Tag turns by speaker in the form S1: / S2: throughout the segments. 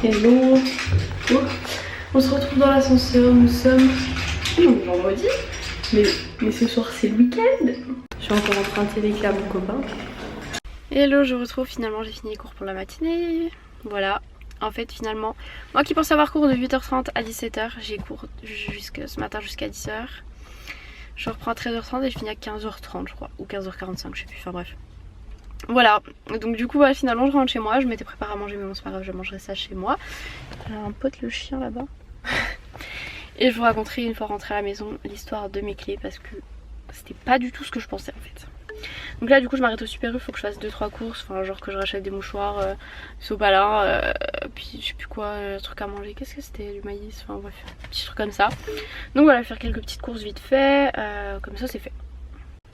S1: Hello. Oh. On se retrouve dans l'ascenseur, nous sommes vendredi, mais ce soir c'est le week-end. Je suis encore en train de télé à mon copain. Hello, je retrouve, finalement j'ai fini les cours pour la matinée. Voilà, en fait finalement, moi qui pensais avoir cours de 8h30 à 17h, j'ai cours ce matin jusqu'à 10h. Je reprends à 13h30 et je finis à 15h30 je crois, ou 15h45 je sais plus, enfin bref. Voilà, donc du coup finalement je rentre chez moi, je m'étais préparée à manger mais bon c'est pas grave, je mangerai ça chez moi. J'ai un pote le chien là-bas. Et je vous raconterai une fois rentrée à la maison l'histoire de mes clés parce que c'était pas du tout ce que je pensais en fait. Donc là du coup je m'arrête au Super U, faut que je fasse 2-3 courses, enfin genre que je rachète des mouchoirs, sopalin, puis je sais plus quoi, un truc à manger, qu'est-ce que c'était, du maïs, enfin bref, petit truc comme ça. Donc voilà, faire quelques petites courses vite fait, comme ça c'est fait.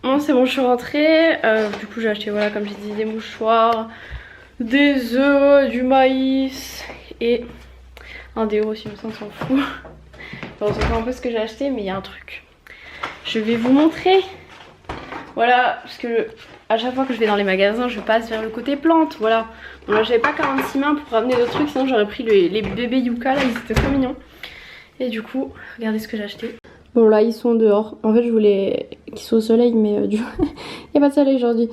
S1: Bon c'est bon, je suis rentrée, du coup j'ai acheté voilà comme j'ai dit des mouchoirs, des œufs, du maïs et un déo aussi, mais ça on s'en fout. On se voit un peu ce que j'ai acheté mais il y a un truc. Je vais vous montrer. Voilà, parce que à chaque fois que je vais dans les magasins, je passe vers le côté plantes, voilà. Bon là j'avais pas 46 mains pour ramener d'autres trucs, sinon j'aurais pris les bébés Yuka là, ils étaient trop mignons. Et du coup, regardez ce que j'ai acheté. Bon là ils sont dehors, en fait je voulais qu'ils soient au soleil mais du coup, il n'y a pas de soleil aujourd'hui.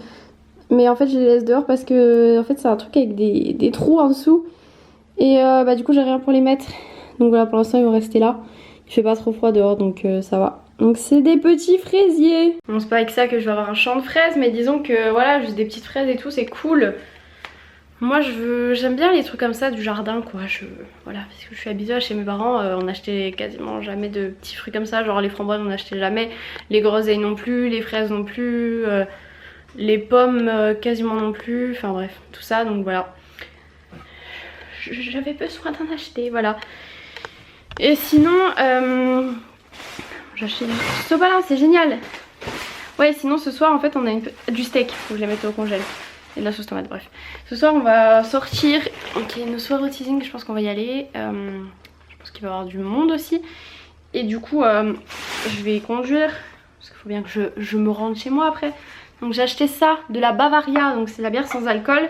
S1: Mais en fait je les laisse dehors parce que en fait c'est un truc avec des trous en dessous. Et du coup j'ai rien pour les mettre. Donc voilà, pour l'instant ils vont rester là. Il fait pas trop froid dehors donc ça va. Donc c'est des petits fraisiers. Bon c'est pas avec ça que je vais avoir un champ de fraises, mais disons que voilà, juste des petites fraises et tout, c'est cool. Moi j'aime bien les trucs comme ça du jardin quoi. Voilà, parce que je suis habituée chez mes parents, on achetait quasiment jamais de petits fruits comme ça. Genre les framboises on n'achetait jamais, les groseilles non plus, les fraises non plus, les pommes quasiment non plus. Enfin bref, tout ça donc voilà. J'avais besoin d'en acheter, voilà. Et sinon, j'ai acheté du sopalin, c'est génial. Ouais, sinon ce soir en fait on a du steak, faut que je les mette au congèle. Et de la sauce tomate, bref. Ce soir on va sortir, ok, nos soirs au teasing, je pense qu'on va y aller. Je pense qu'il va y avoir du monde aussi. Et du coup, je vais conduire, parce qu'il faut bien que je me rende chez moi après. Donc j'ai acheté ça, de la Bavaria, donc c'est la bière sans alcool.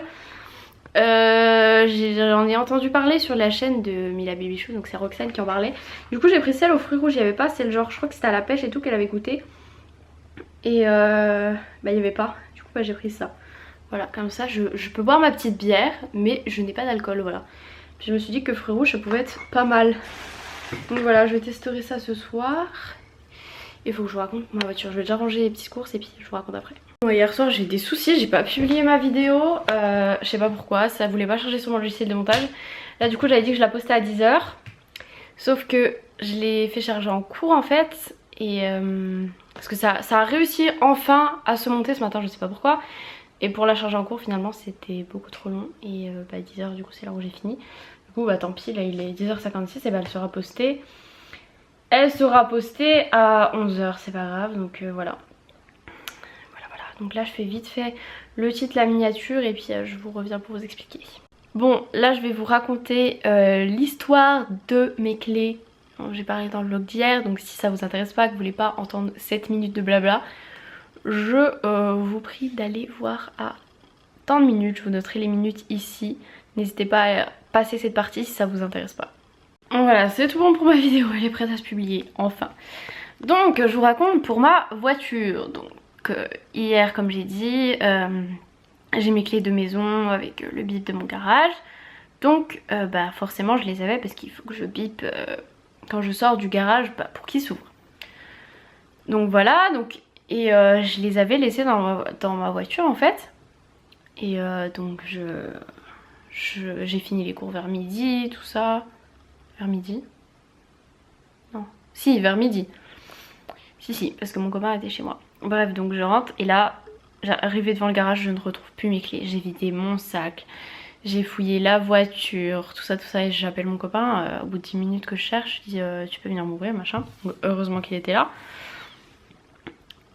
S1: J'en ai entendu parler sur la chaîne de Mila Babychou, donc c'est Roxane qui en parlait. Du coup j'ai pris celle aux fruits rouges, il n'y avait pas, c'est le genre, je crois que c'était à la pêche et tout qu'elle avait goûté. Et il n'y avait pas, du coup j'ai pris ça. Voilà, comme ça je peux boire ma petite bière, mais je n'ai pas d'alcool, voilà. Puis je me suis dit que fruits rouges ça pouvait être pas mal. Donc voilà, je vais tester ça ce soir. Il faut que je vous raconte ma voiture, je vais déjà ranger les petites courses et puis je vous raconte après. Bon, hier soir j'ai eu des soucis, j'ai pas publié ma vidéo, je sais pas pourquoi, ça voulait pas charger sur mon logiciel de montage. Là du coup j'avais dit que je la postais à 10h, sauf que je l'ai fait charger en cours en fait. Et parce que ça a réussi enfin à se monter ce matin, je sais pas pourquoi. Et pour la charger en cours finalement c'était beaucoup trop long. Et 10h du coup c'est là où j'ai fini. Du coup tant pis, là il est 10h56 et elle sera postée. Elle sera postée à 11h, c'est pas grave, donc voilà. Donc là je fais vite fait le titre, la miniature et puis je vous reviens pour vous expliquer. Bon là je vais vous raconter l'histoire de mes clés. J'ai parlé dans le vlog d'hier, donc si ça vous intéresse pas, que vous voulez pas entendre 7 minutes de blabla, je vous prie d'aller voir à tant de minutes. Je vous noterai les minutes ici. N'hésitez pas à passer cette partie si ça vous intéresse pas. Voilà, c'est tout bon pour ma vidéo, elle est prête à se publier, enfin. Donc je vous raconte pour ma voiture. Donc hier comme j'ai dit, j'ai mes clés de maison avec le bip de mon garage. Donc forcément je les avais parce qu'il faut que je bip quand je sors du garage pour qu'il s'ouvre. Donc voilà, et je les avais laissés dans ma voiture en fait. Et donc j'ai fini les cours vers midi, tout ça. Vers midi? Non. Si, vers midi. Si, parce que mon copain était chez moi. Bref, donc je rentre et là, j'arrivais devant le garage, je ne retrouve plus mes clés. J'ai vidé mon sac, j'ai fouillé la voiture, tout ça et j'appelle mon copain. Au bout de 10 minutes que je cherche, je dis tu peux venir m'ouvrir, machin. Donc, heureusement qu'il était là.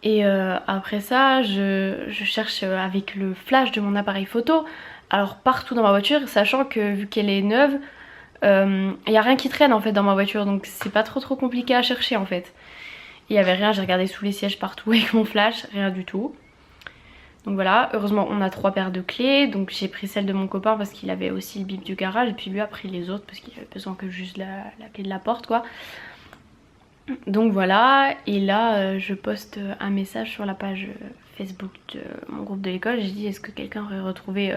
S1: Et après ça, je cherche avec le flash de mon appareil photo. Alors partout dans ma voiture, sachant que vu qu'elle est neuve, il n'y a rien qui traîne en fait dans ma voiture, donc c'est pas trop compliqué à chercher en fait. Il n'y avait rien, j'ai regardé sous les sièges partout avec mon flash, rien du tout. Donc voilà, heureusement on a 3 paires de clés, donc j'ai pris celle de mon copain parce qu'il avait aussi le bip du garage et puis lui a pris les autres parce qu'il avait besoin que juste la clé de la porte quoi. Donc voilà, et là je poste un message sur la page Facebook de mon groupe de l'école. J'ai dit est-ce que quelqu'un aurait retrouvé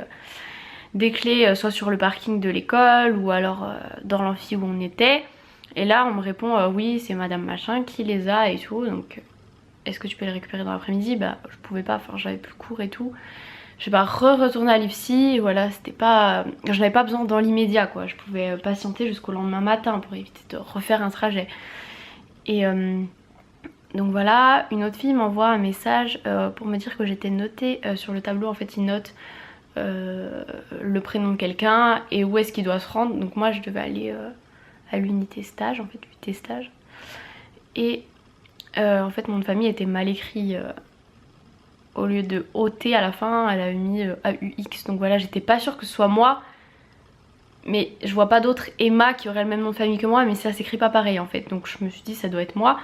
S1: des clés soit sur le parking de l'école ou alors dans l'amphi où on était. Et là on me répond oui c'est madame machin qui les a et tout, donc est-ce que tu peux les récupérer dans l'après-midi? Bah je pouvais pas, enfin j'avais plus cours et tout. Je vais pas retourner à l'IFSI, voilà c'était pas... J'en avais pas besoin dans l'immédiat quoi, je pouvais patienter jusqu'au lendemain matin pour éviter de refaire un trajet. Et donc voilà, une autre fille m'envoie un message pour me dire que j'étais notée sur le tableau. En fait il note le prénom de quelqu'un et où est-ce qu'il doit se rendre. Donc moi je devais aller à l'unité stage, en fait unité stage. Et en fait mon nom de famille était mal écrit. Au lieu de OT à la fin, elle avait mis AUX. Donc voilà, j'étais pas sûre que ce soit moi. Mais je vois pas d'autres Emma qui auraient le même nom de famille que moi, mais ça s'écrit pas pareil en fait. Donc je me suis dit ça doit être moi.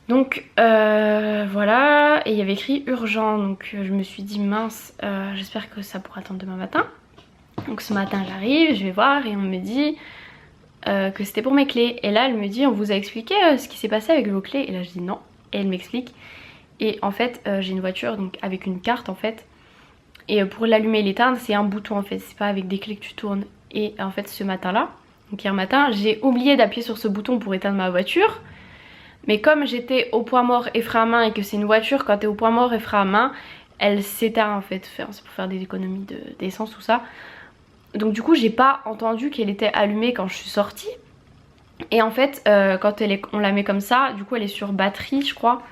S1: Donc voilà, et il y avait écrit urgent. Donc je me suis dit mince, j'espère que ça pourra attendre demain matin. Donc ce matin j'arrive, je vais voir et on me dit que c'était pour mes clés. Et là elle me dit on vous a expliqué ce qui s'est passé avec vos clés. Et là je dis non, et elle m'explique. Et en fait j'ai une voiture donc avec une carte en fait. Et pour l'allumer et l'éteindre c'est un bouton en fait, c'est pas avec des clés que tu tournes. Et en fait ce matin là, donc hier matin, j'ai oublié d'appuyer sur ce bouton pour éteindre ma voiture. Mais comme j'étais au point mort et frein à main et que c'est une voiture, quand t'es au point mort et frein à main, elle s'éteint en fait, c'est pour faire des économies d'essence tout ça. Donc du coup j'ai pas entendu qu'elle était allumée quand je suis sortie. Et en fait quand on la met comme ça, du coup elle est sur batterie je crois.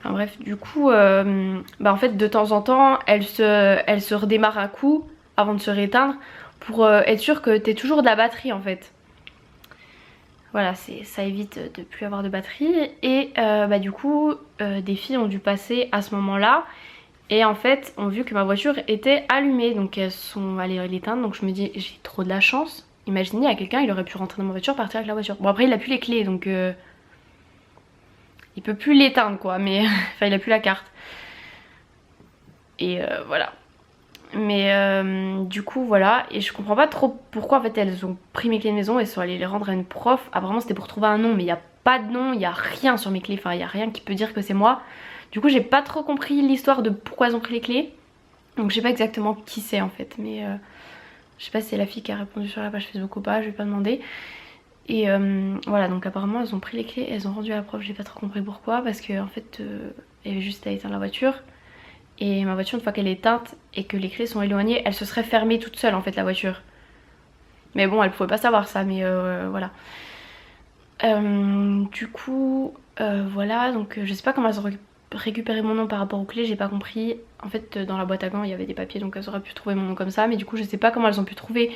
S1: Enfin bref, du coup en fait de temps en temps elle se redémarre un coup avant de se rééteindre pour être sûr que t'aies toujours de la batterie en fait. Voilà, ça évite de plus avoir de batterie. Et du coup des filles ont dû passer à ce moment là et en fait ont vu que ma voiture était allumée. Donc elles sont allées l'éteindre. Donc je me dis j'ai trop de la chance. Imaginez à quelqu'un il aurait pu rentrer dans ma voiture, partir avec la voiture. Bon après il a plus les clés donc il peut plus l'éteindre quoi, mais enfin il a plus la carte. Et voilà. Mais du coup voilà, et je comprends pas trop pourquoi en fait elles ont pris mes clés de maison et sont allées les rendre à une prof. Apparemment c'était pour trouver un nom, mais il n'y a pas de nom, il n'y a rien sur mes clés, enfin il n'y a rien qui peut dire que c'est moi. Du coup j'ai pas trop compris l'histoire de pourquoi elles ont pris les clés. Donc je sais pas exactement qui c'est en fait, mais je sais pas si c'est la fille qui a répondu sur la page Facebook ou pas, je vais pas demander. Et voilà, donc apparemment elles ont pris les clés, elles ont rendu à la prof, j'ai pas trop compris pourquoi, parce que en fait il y avait juste à éteindre la voiture. Et ma voiture une fois qu'elle est éteinte et que les clés sont éloignées, elle se serait fermée toute seule en fait la voiture. Mais bon elle pouvait pas savoir ça, mais voilà. Du coup voilà, donc je sais pas comment elles ont récupéré mon nom par rapport aux clés, j'ai pas compris. En fait dans la boîte à gants il y avait des papiers donc elles auraient pu trouver mon nom comme ça. Mais du coup je sais pas comment elles ont pu trouver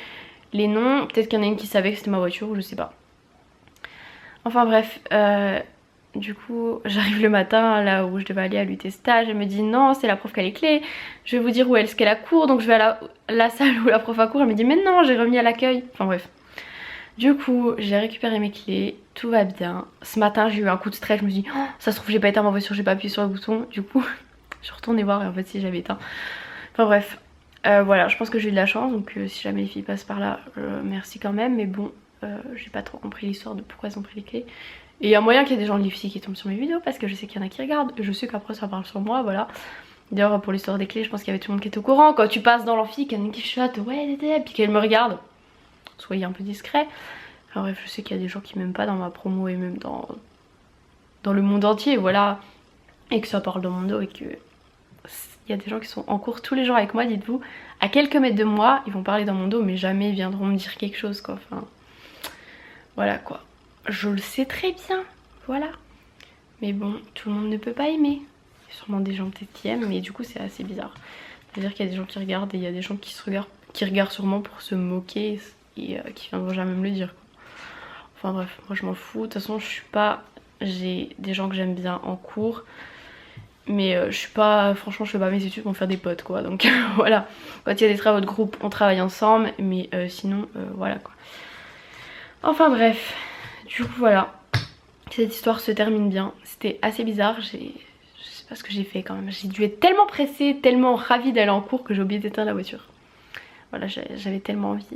S1: les noms. Peut-être qu'il y en a une qui savait que c'était ma voiture ou je sais pas. Enfin bref, du coup j'arrive le matin là où je devais aller à l'UT stage. Elle me dit non c'est la prof qui a les clés, je vais vous dire où est-ce qu'elle a cours. Donc je vais à la salle où la prof a cours. Elle me dit mais non j'ai remis à l'accueil. Enfin bref. Du coup j'ai récupéré mes clés, tout va bien. Ce matin j'ai eu un coup de stress, je me suis dit oh, ça se trouve j'ai pas éteint ma voiture, j'ai pas appuyé sur le bouton. Du coup je suis retournée voir et en fait si j'avais éteint. Enfin bref, voilà je pense que j'ai eu de la chance. Donc si jamais les filles passent par là merci quand même. Mais bon j'ai pas trop compris l'histoire de pourquoi elles ont pris les clés. Et il y a moyen qu'il y ait des gens de l'IFSI qui tombent sur mes vidéos parce que je sais qu'il y en a qui regardent. Je sais qu'après ça parle sur moi, voilà. D'ailleurs pour l'histoire des clés je pense qu'il y avait tout le monde qui était au courant. Quand tu passes dans l'amphi, qu'il y en a qui chuchotent ouais puis qu'elle me regarde, soyez un peu discret. Enfin bref je sais qu'il y a des gens qui m'aiment pas dans ma promo et même dans le monde entier, voilà. Et que ça parle dans mon dos et que il y a des gens qui sont en cours tous les jours avec moi, dites-vous. À quelques mètres de moi ils vont parler dans mon dos mais jamais ils viendront me dire quelque chose quoi. Enfin voilà quoi. Je le sais très bien, voilà. Mais bon, tout le monde ne peut pas aimer. Il y a sûrement des gens peut-être qui aiment, mais du coup c'est assez bizarre. C'est-à-dire qu'il y a des gens qui regardent et il y a des gens qui regardent sûrement pour se moquer et qui viendront jamais me le dire. Enfin bref, moi je m'en fous. De toute façon je suis pas... J'ai des gens que j'aime bien en cours. Mais je suis pas... Franchement je fais pas mes études pour me faire des potes quoi. Donc voilà. Quand il y a des travaux de groupe, on travaille ensemble. Mais sinon, voilà quoi. Enfin bref. Du coup voilà, cette histoire se termine bien. C'était assez bizarre, sais pas ce que j'ai fait quand même. J'ai dû être tellement pressée, tellement ravie d'aller en cours que j'ai oublié d'éteindre la voiture. Voilà, j'avais tellement envie.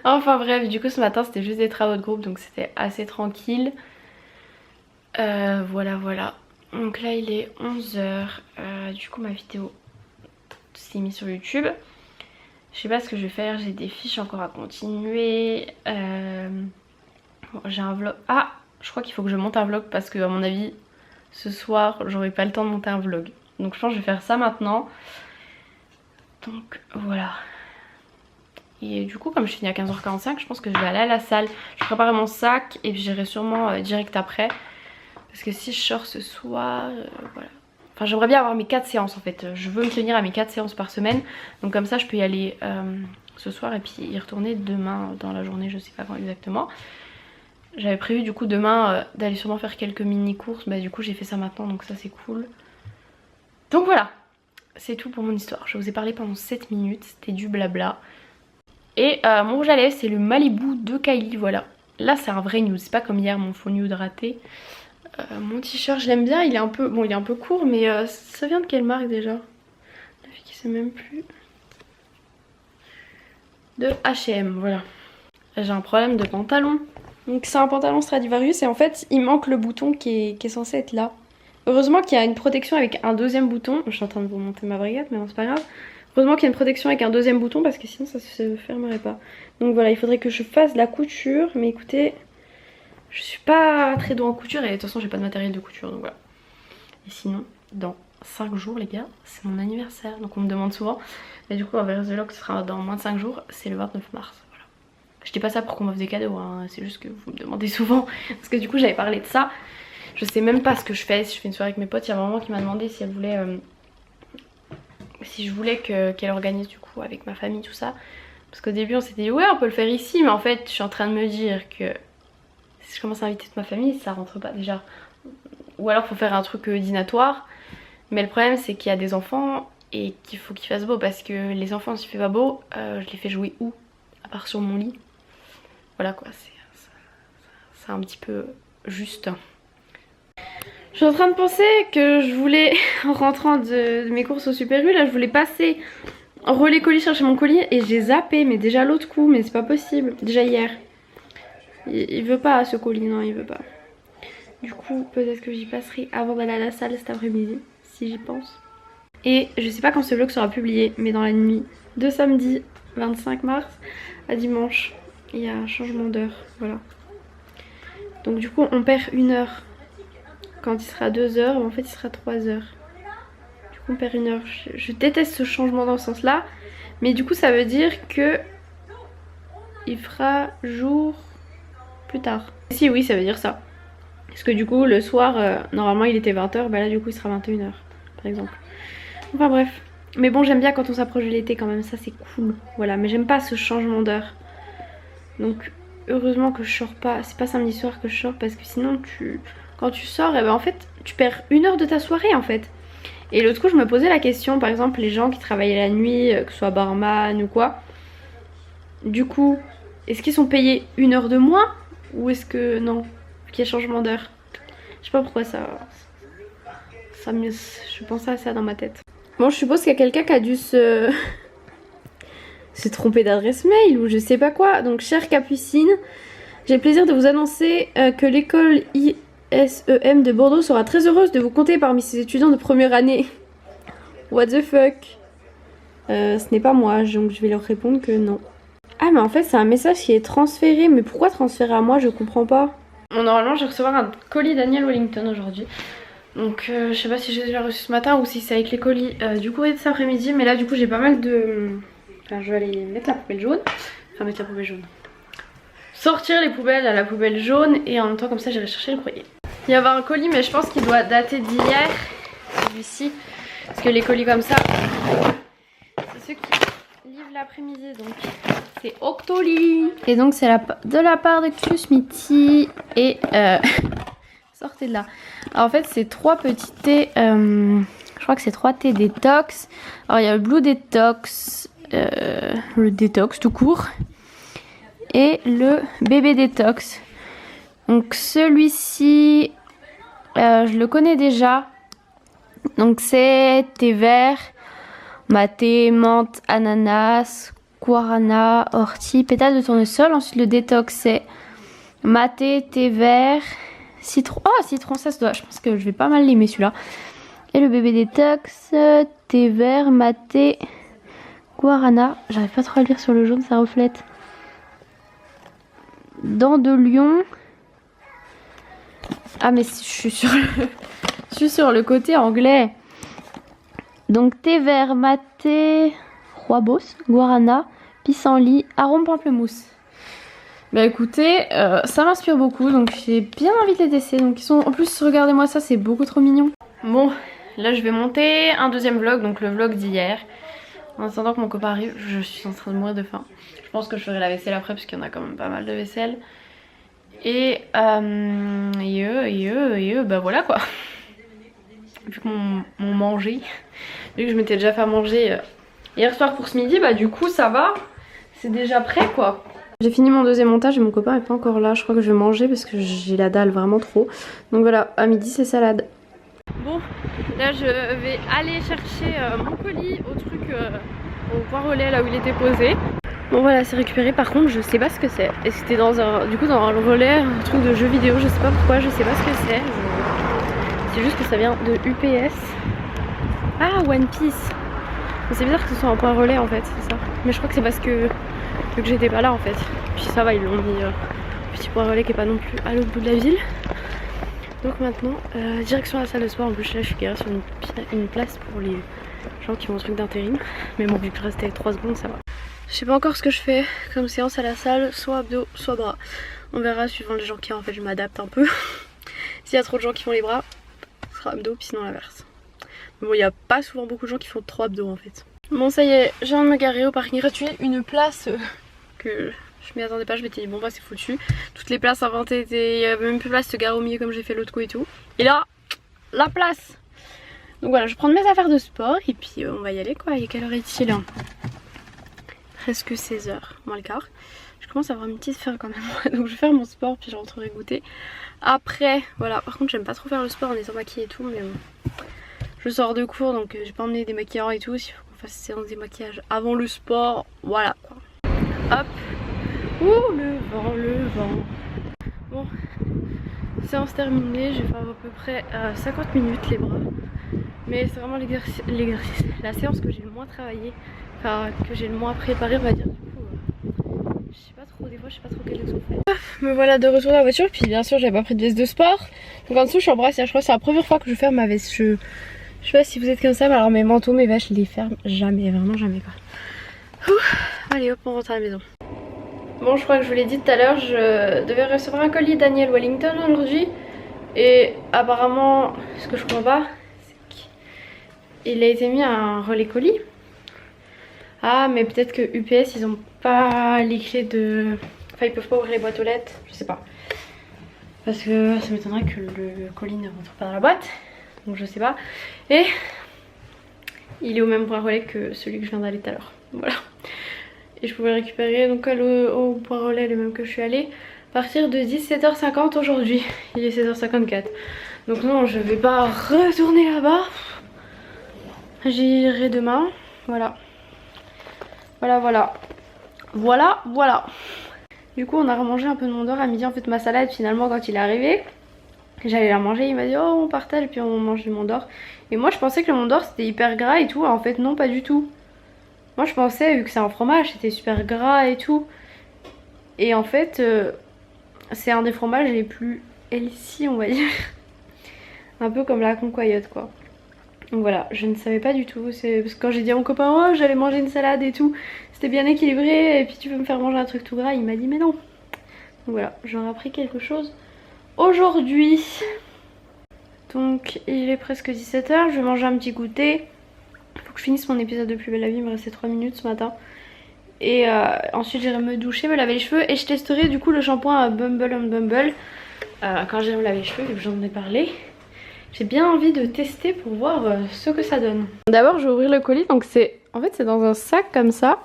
S1: Enfin bref, du coup ce matin c'était juste des travaux de groupe donc c'était assez tranquille. Voilà. Donc là il est 11 h. Du coup ma vidéo s'est mise sur YouTube. Je sais pas ce que je vais faire, j'ai des fiches encore à continuer. Bon, j'ai un vlog. Ah, je crois qu'il faut que je monte un vlog parce que à mon avis ce soir j'aurai pas le temps de monter un vlog. Donc je pense que je vais faire ça maintenant. Donc voilà. Et du coup comme je finis à 15 h 45 je pense que je vais aller à la salle. Je préparerai mon sac et puis j'irai sûrement direct après. Parce que si je sors ce soir, voilà. Enfin j'aimerais bien avoir mes 4 séances en fait. Je veux me tenir à mes 4 séances par semaine. Donc comme ça je peux y aller ce soir et puis y retourner demain dans la journée, je sais pas quand exactement. J'avais prévu du coup demain d'aller sûrement faire quelques mini courses. Bah du coup j'ai fait ça maintenant donc ça c'est cool. Donc voilà, c'est tout pour mon histoire. Je vous ai parlé pendant 7 minutes, c'était du blabla. Et mon rouge à lèvres c'est le Malibu de Kylie, voilà. Là c'est un vrai nude, c'est pas comme hier mon faux nude raté. Mon t-shirt je l'aime bien, il est un peu, bon il est un peu court mais ça vient de quelle marque déjà? La fille qui sait même plus. De H&M, voilà. J'ai un problème de pantalon. Donc c'est un pantalon Stradivarius et en fait il manque le bouton qui est censé être là. Heureusement qu'il y a une protection avec un deuxième bouton. Je suis en train de vous monter ma brigade mais bon c'est pas grave. Heureusement qu'il y a une protection avec un deuxième bouton parce que sinon ça se fermerait pas. Donc voilà, il faudrait que je fasse la couture. Mais écoutez, je suis pas très douée en couture et de toute façon j'ai pas de matériel de couture donc voilà. Et sinon, dans 5 jours les gars, c'est mon anniversaire. Donc on me demande souvent. Et du coup on verra The Vlog, ce sera dans moins de 5 jours, c'est le 29 mars. Voilà. Je dis pas ça pour qu'on m'offre des cadeaux, hein. C'est juste que vous me demandez souvent. Parce que du coup j'avais parlé de ça. Je sais même pas ce que je fais, si je fais une soirée avec mes potes. Il y a un moment qui m'a demandé si elle voulait... si je voulais qu'elle organise du coup avec ma famille tout ça. Parce qu'au début on s'était dit ouais on peut le faire ici. Mais en fait je suis en train de me dire que si je commence à inviter toute ma famille ça rentre pas déjà. Ou alors faut faire un truc dînatoire. Mais le problème c'est qu'il y a des enfants et qu'il faut qu'il fasse beau. Parce que les enfants s'il fait pas beau je les fais jouer où? À part sur mon lit. Voilà quoi, c'est un petit peu juste. Je suis en train de penser que je voulais, en rentrant de mes courses au Super U, là je voulais passer en relais colis chercher mon colis et j'ai zappé, mais déjà l'autre coup, mais c'est pas possible, déjà hier. Il veut pas ce colis, non il veut pas. Du coup peut-être que j'y passerai avant d'aller à la salle cet après-midi, si j'y pense. Et je sais pas quand ce vlog sera publié, mais dans la nuit de samedi 25 mars à dimanche, il y a un changement d'heure, voilà. Donc du coup on perd 1 heure. Quand il sera 2 h, en fait il sera 3 h. Du coup on perd 1 heure. Je déteste ce changement dans ce sens là. Mais du coup ça veut dire que il fera jour plus tard. Si oui ça veut dire ça. Parce que du coup le soir normalement il était 20 h. Bah là du coup il sera 21 h par exemple. Enfin bref. Mais bon j'aime bien quand on s'approche de l'été quand même. Ça c'est cool. Voilà, mais j'aime pas ce changement d'heure. Donc heureusement que je sors pas. C'est pas samedi soir que je sors parce que sinon quand tu sors, et ben en fait tu perds 1 heure de ta soirée en fait. Et l'autre coup je me posais la question, par exemple les gens qui travaillaient la nuit, que ce soit barman ou quoi. Du coup, est-ce qu'ils sont payés 1 heure de moins? Ou est-ce que non, qu'il y a changement d'heure? Je sais pas pourquoi je pensais à ça dans ma tête. Bon je suppose qu'il y a quelqu'un qui a dû se tromper d'adresse mail ou je sais pas quoi. Donc chère Capucine, j'ai le plaisir de vous annoncer que l'école ISEM de Bordeaux sera très heureuse de vous compter parmi ses étudiants de première année. What the fuck? Ce n'est pas moi, donc je vais leur répondre que non. Ah mais en fait c'est un message qui est transféré, mais pourquoi transférer à moi? Je comprends pas. Bon, normalement je vais recevoir un colis Daniel Wellington aujourd'hui. Donc je sais pas si j'ai déjà reçu ce matin ou si c'est avec les colis du courrier de cet après-midi. Mais là du coup j'ai pas mal de... Enfin je vais aller mettre la poubelle jaune. Enfin mettre la poubelle jaune. Sortir les poubelles à la poubelle jaune et en même temps comme ça j'irai chercher le courrier. Il y avait un colis mais je pense qu'il doit dater d'hier. Celui-ci. Parce que les colis comme ça, c'est ceux qui livrent l'après-midi. Donc c'est Octoly. Et donc c'est de la part de Cusmiti. Et sortez de là. Alors en fait c'est 3 petits thés. Je crois que c'est 3 thés détox. Alors il y a le Blue Detox. Le détox tout court. Et le bébé détox. Donc celui-ci je le connais déjà. Donc c'est thé vert, maté, menthe, ananas, guarana, ortie, pétales de tournesol. Ensuite le détox c'est maté, thé vert, citron. Oh citron, ça se doit. Je pense que je vais pas mal l'aimer celui-là. Et le bébé détox, thé vert, maté, guarana. J'arrive pas trop à le lire sur le jaune, ça reflète. Dents de lion. Ah mais je suis sur le côté anglais. Donc thé vert, maté, rooibos, guarana, pissenlit, arôme pamplemousse. Bah écoutez, ça m'inspire beaucoup, donc j'ai bien envie de les tester. Donc ils sont, en plus regardez-moi ça, c'est beaucoup trop mignon. Bon, là je vais monter un deuxième vlog, donc le vlog d'hier. En attendant que mon copain arrive, je suis en train de mourir de faim. Je pense que je ferai la vaisselle après parce qu'il y en a quand même pas mal de vaisselle. Et bah voilà quoi. Vu que mon manger, vu que je m'étais déjà fait à manger hier soir pour ce midi, bah du coup ça va, c'est déjà prêt quoi. J'ai fini mon deuxième montage et mon copain est pas encore là, je crois que je vais manger parce que j'ai la dalle vraiment trop. Donc voilà, à midi c'est salade. Bon, là je vais aller chercher mon colis au truc, au point relais là où il était posé. Bon voilà, c'est récupéré, par contre je sais pas ce que c'est. Et c'était dans un, du coup dans un relais, un truc de jeu vidéo, je sais pas pourquoi, je sais pas ce que c'est. C'est juste que ça vient de UPS. Ah, One Piece. C'est bizarre que ce soit un point relais en fait, c'est ça. Mais je crois que c'est parce que vu que j'étais pas là en fait. Puis ça va, ils l'ont mis petit point relais qui est pas non plus à l'autre bout de la ville. Donc maintenant, direction la salle de sport. En plus là je suis garée sur une place pour les gens qui ont un truc d'intérim. Mais bon, vu que je restais 3 secondes, ça va. Je sais pas encore ce que je fais comme séance à la salle, soit abdos, soit bras. On verra suivant les gens qui ont, en fait je m'adapte un peu. S'il y a trop de gens qui font les bras, ce sera abdos, puis sinon l'inverse. Mais bon, il n'y a pas souvent beaucoup de gens qui font trop abdos en fait. Bon ça y est, je viens de me garer au parking gratuit, une place que je m'y attendais pas, je m'étais dit bon bah c'est foutu. Toutes les places inventées étaient, il n'y avait même plus de place de se garer au milieu comme j'ai fait l'autre coup et tout. Et là, la place. Donc voilà, je vais prendre mes affaires de sport et puis on va y aller quoi. Et quelle heure est-il hein? Presque 16h, moins le quart. Je commence à avoir une petite faim quand même. Donc je vais faire mon sport puis je rentrerai goûter. Après, voilà, par contre j'aime pas trop faire le sport en étant maquillée et tout, mais bon. Je sors de cours donc j'ai pas emmené des maquilleurs et tout. S'il faut qu'on fasse séance des maquillages avant le sport, voilà quoi. Hop. Ouh le vent, le vent. Bon, séance terminée, je vais faire à peu près 50 minutes les bras. Mais c'est vraiment l'exercice, la séance que j'ai le moins travaillé, enfin que j'ai le moins préparé on va dire. Du coup, je sais pas trop, des fois je sais pas trop quelle leçon faire. Me voilà de retour dans la voiture, puis bien sûr j'avais pas pris de veste de sport. Donc en dessous je suis en brassière, je crois que c'est la première fois que je ferme ma veste. Je sais pas si vous êtes comme ça, mais alors mes manteaux, mes vestes, je les ferme jamais, vraiment jamais quoi. Allez hop, on rentre à la maison. Bon, je crois que je vous l'ai dit tout à l'heure, je devais recevoir un colis Daniel Wellington aujourd'hui. Et apparemment, ce que je comprends pas, c'est qu'il a été mis à un relais colis. Ah, mais peut-être que UPS, ils ont pas les clés de... Enfin, ils peuvent pas ouvrir les boîtes aux lettres, je sais pas. Parce que ça m'étonnerait que le colis ne rentre pas dans la boîte. Donc je sais pas. Et il est au même point relais que celui que je viens d'aller tout à l'heure. Voilà. Et je pouvais le récupérer donc au point relais le même que je suis allée à partir de 17h50 aujourd'hui. Il est 16h54. Donc non, je vais pas retourner là-bas. J'irai demain. Voilà. Voilà. Du coup on a remangé un peu de Mondor à midi. En fait ma salade finalement quand il est arrivé, j'allais la manger, il m'a dit oh on partage et puis on mange du Mondor. Et moi je pensais que le Mondor c'était hyper gras et tout, en fait non pas du tout. Moi je pensais, vu que c'est un fromage, c'était super gras et tout. Et en fait c'est un des fromages les plus healthy on va dire. Un peu comme la concoyote quoi. Donc voilà, je ne savais pas du tout. C'est parce que quand j'ai dit à mon copain oh j'allais manger une salade et tout, c'était bien équilibré et puis tu peux me faire manger un truc tout gras, il m'a dit mais non. Donc voilà, j'en ai appris quelque chose aujourd'hui. Donc il est presque 17h, je vais manger un petit goûter. Faut que je finisse mon épisode de Plus belle la vie, il me restait 3 minutes ce matin. Et ensuite j'irai me doucher, me laver les cheveux et je testerai du coup le shampoing Bumble on Bumble quand j'irai me laver les cheveux, vu que j'en ai parlé. J'ai bien envie de tester pour voir ce que ça donne. D'abord je vais ouvrir le colis, donc c'est en fait c'est dans un sac comme ça.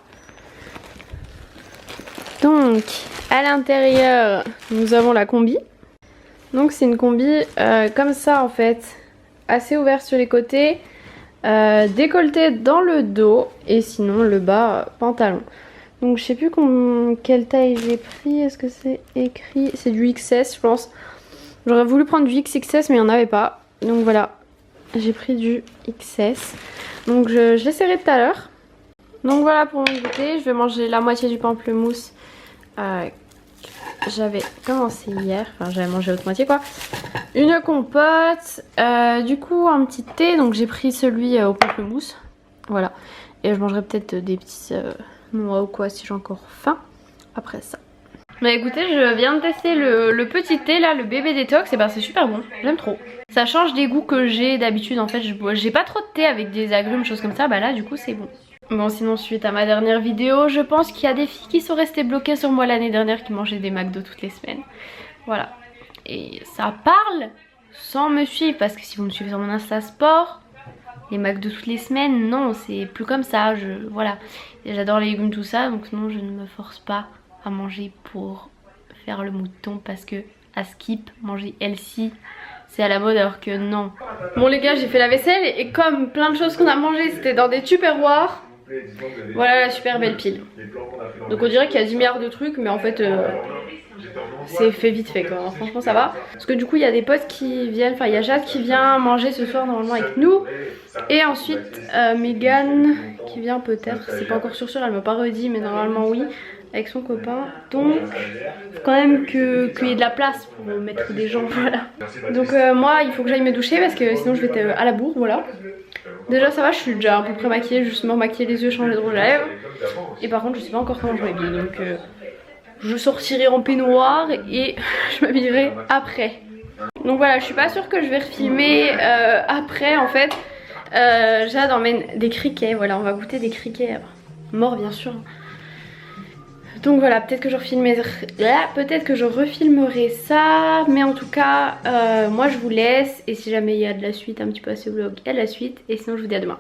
S1: Donc à l'intérieur nous avons la combi. Donc c'est une combi comme ça en fait, assez ouverte sur les côtés, décolleté dans le dos et sinon le bas pantalon. Donc je sais plus quelle taille j'ai pris, est-ce que c'est écrit? C'est du XS je pense. J'aurais voulu prendre du XXS mais il n'y en avait pas. Donc voilà, j'ai pris du XS. Donc je l'essaierai tout à l'heure. Donc voilà pour mon goûter, je vais manger la moitié du pamplemousse. J'avais commencé hier, enfin j'avais mangé l'autre moitié quoi. Une compote, du coup un petit thé, donc j'ai pris celui au pamplemousse. Voilà, et je mangerai peut-être des petits noix ou quoi si j'ai encore faim après ça. Bah écoutez, je viens de tester le petit thé là, le bébé détox, et ben c'est super bon, j'aime trop. Ça change des goûts que j'ai d'habitude en fait, j'ai pas trop de thé avec des agrumes, choses comme ça, bah là du coup c'est bon. Bon sinon suite à ma dernière vidéo, je pense qu'il y a des filles qui sont restées bloquées sur moi l'année dernière qui mangeaient des McDo toutes les semaines. Voilà. Et ça parle sans me suivre parce que si vous me suivez sur mon Insta Sport, les McDo toutes les semaines, non c'est plus comme ça, voilà. J'adore les légumes tout ça donc non je ne me force pas à manger pour faire le mouton parce que à Skip, manger healthy c'est à la mode alors que non. Bon les gars j'ai fait la vaisselle et comme plein de choses qu'on a mangé c'était dans des tupperwares. Voilà la super belle pile. Donc on dirait qu'il y a 10 milliards de trucs mais en fait c'est fait vite fait quoi, franchement ça va. Parce que du coup il y a des potes qui viennent, enfin il y a Jade qui vient manger ce soir normalement avec nous. Et ensuite Megan qui vient peut-être, c'est pas encore sûr, elle m'a pas redit mais normalement oui, avec son copain. Donc faut quand même qu'il y ait de la place pour mettre des gens, voilà. Donc moi il faut que j'aille me doucher parce que sinon je vais être à la bourre, voilà. Déjà ça va, je suis déjà à peu près maquillée, juste me maquiller les yeux, changer de rouge à lèvres. Et par contre je sais pas encore comment je m'habille donc je sortirai en peignoir et je m'habillerai après. Donc voilà, je suis pas sûre que je vais refilmer après en fait. Jade emmène des criquets, voilà on va goûter des criquets morts bien sûr. Donc voilà, peut-être que je refilmerai ça, mais en tout cas moi je vous laisse et si jamais il y a de la suite un petit peu à ce vlog, il y a de la suite et sinon je vous dis à demain.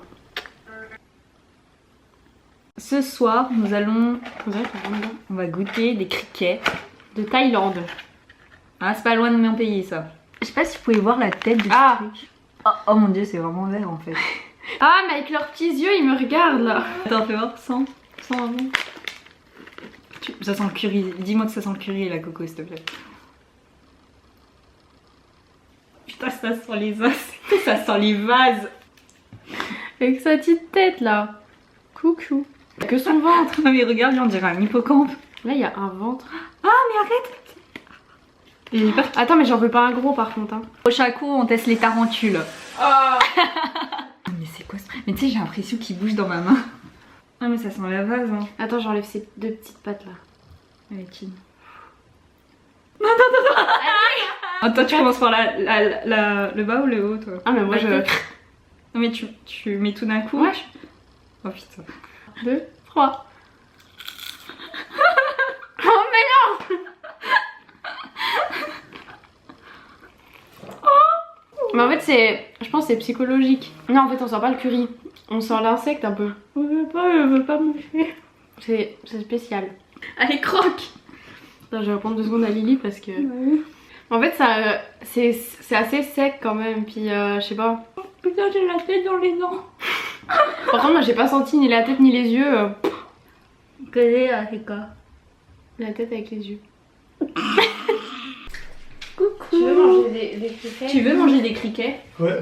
S2: Ce soir nous allons, on va goûter des criquets de Thaïlande. Ah c'est pas loin de mon pays ça. Je sais pas si vous pouvez voir la tête de ce truc. Oh mon dieu c'est vraiment vert en fait.
S1: Ah mais avec leurs petits yeux ils me regardent là.
S2: Attends fais voir, sens avant. Ça sent le curry, dis-moi que ça sent le curry et la coco s'il te plaît. Putain ça sent les os, ça sent les vases.
S1: Avec sa petite tête là. Coucou. Que son ventre.
S2: Non mais regarde, on dirait un hippocampe.
S1: Là il y a un ventre.
S2: Ah mais arrête.
S1: Attends mais j'en veux pas un gros par contre hein.
S2: Au chaque coup on teste les tarentules.
S1: Oh.
S2: Mais c'est quoi ça? Mais tu sais j'ai l'impression qu'il bouge dans ma main. Ah mais ça sent la vase hein.
S1: Attends j'enlève ces deux petites pattes là.
S2: Elle est fine. Non. Attends tu commences par le bas ou le haut toi?
S1: Ah mais moi je...
S2: Non mais tu mets tout d'un coup.
S1: Ouais.
S2: Oh putain.
S1: 2, 3. Oh mais non. Mais en fait c'est... Je pense que c'est psychologique. Non en fait on sent pas le curry. On sent l'insecte un peu. Je veux pas manger. C'est spécial. Allez croque. Attends, je vais prendre 2 secondes à Lily parce que... Ouais. En fait ça c'est assez sec quand même. Puis je sais pas. Oh, putain j'ai la tête dans les dents. Par contre moi j'ai pas senti ni la tête ni les yeux.
S2: C'est quoi?
S1: La tête avec les yeux. Coucou. Tu veux manger des criquets?
S2: Tu veux manger des criquets?
S3: Ouais.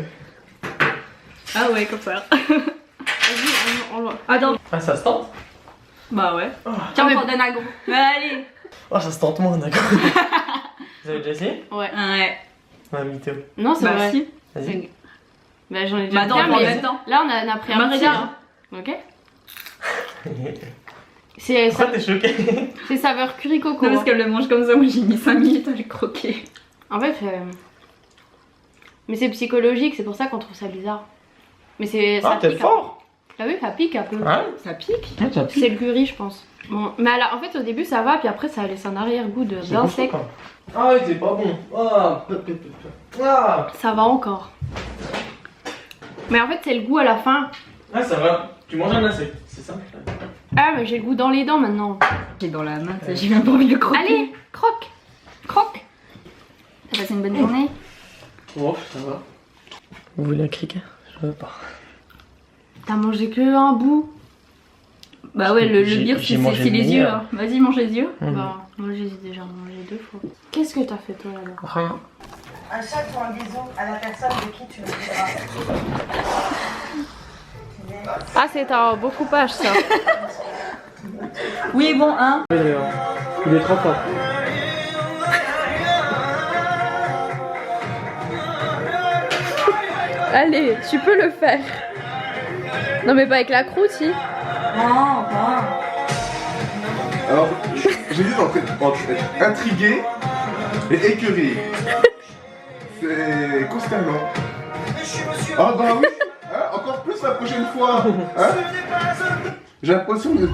S2: Ah ouais comme ça.
S1: Vas-y on...
S2: Attends.
S3: Ah ça se tente?
S2: Bah ouais.
S3: Oh.
S2: Tiens on prend un agro. Allez.
S3: Oh ça se tente moins d'accord. Vous avez déjà essayé?
S1: Ouais.
S2: Ouais.
S3: Ouais mytho.
S1: Non c'est vrai.
S2: Si.
S3: Vas-y.
S1: Bah j'en ai déjà
S2: Attends,
S1: plein,
S2: en
S1: mais
S2: même temps.
S1: là on a pris un petit hein. Ok. C'est
S3: Pourquoi t'es choquée?
S1: saveur curry coco.
S2: Non parce qu'elle le mange comme ça, moi j'ai mis 5 minutes à le croquer.
S1: En fait mais c'est psychologique, c'est pour ça qu'on trouve ça bizarre. Mais c'est...
S3: Ah t'es fort.
S1: T'as vu ça pique un peu.
S3: Ouais.
S2: Ça pique.
S3: Ouais, ça pique.
S1: C'est le curry je pense. Bon, mais alors, en fait au début ça va puis après ça laisse un arrière-goût d'insecte.
S3: Ah ouais c'est pas bon. Ah.
S1: Ça va encore. Mais en fait c'est le goût à la fin.
S3: Ah ça va. Tu manges un insecte, c'est ça?
S1: Ah mais j'ai le goût dans les dents maintenant.
S2: J'ai dans la main, j'ai même pas envie de le croquer.
S1: Allez, croque. Croque.
S2: T'as passé une bonne journée?
S3: Oh ça va. Vous voulez un criquet? Je veux pas.
S2: T'as mangé que un bout? Bah ouais, le pire c'est les yeux là. Vas-y, mange les yeux. Bah, moi j'ai déjà mangé 2 fois. Qu'est-ce que t'as fait toi là-bas?
S3: Rien.
S4: Un chat pour un bisou à la personne de qui tu le diras.
S1: Ah, c'est un beau coupage ça.
S2: Oui, bon, hein.
S3: Il est trop fort.
S1: Allez, tu peux le faire. Non mais pas avec la croûte, si.
S2: Non, non.
S5: Alors, j'hésite entre être intrigué et écœuré. C'est consternant. Ah bah oui, hein, encore plus la prochaine fois. Hein, j'ai l'impression de...